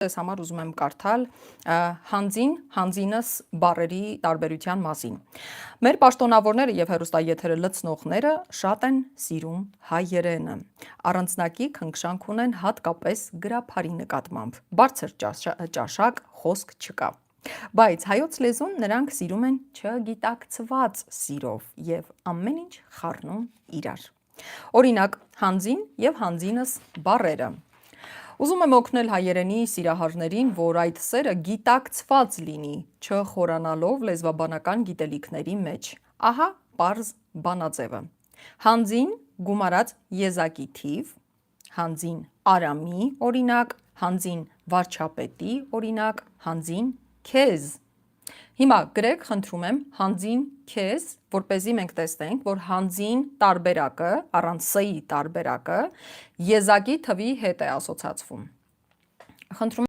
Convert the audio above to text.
Ես համար ուզում եմ կարդալ հանձին, հանձինս բառերի տարբերության մասին։ Մեր պաշտոնավորները եւ հեռուստաեթերը լցնողները շատ են սիրում հայերենը։ Առանձնակի քնքշանք ունեն հատկապես գրաբարի նկատմամբ։ Բարձր ճաշակ խոսք չկա։ Բայց հայոց լեզուն նրանք սիրում են չգիտակցված սիրով եւ ամեն ինչ խառնում իրար։ Օրինակ, հանձին եւ հանձինս բառերը։ Ուզում եմ օգնել հայերենի սիրահարներին, որ այդ սերը գիտակցված լինի, չխորանալով լեզվաբանական գիտելիքների մեջ։ Ահա պարզ բանաձևը։ Հանձին գումարած եզակի թիվ, հանձին արամի օրինակ, հանձին վարչապետի օրինակ, հանձին քեզ։ Հիմա գրեք, խնդրում եմ, հանձին քեզ, որպեսզի մենք տեսնենք, որ հանձին տարբերակը, առանց ս-ի տարբերակը, եզակի թվի հետ է ասոցացվում։ Խնդրում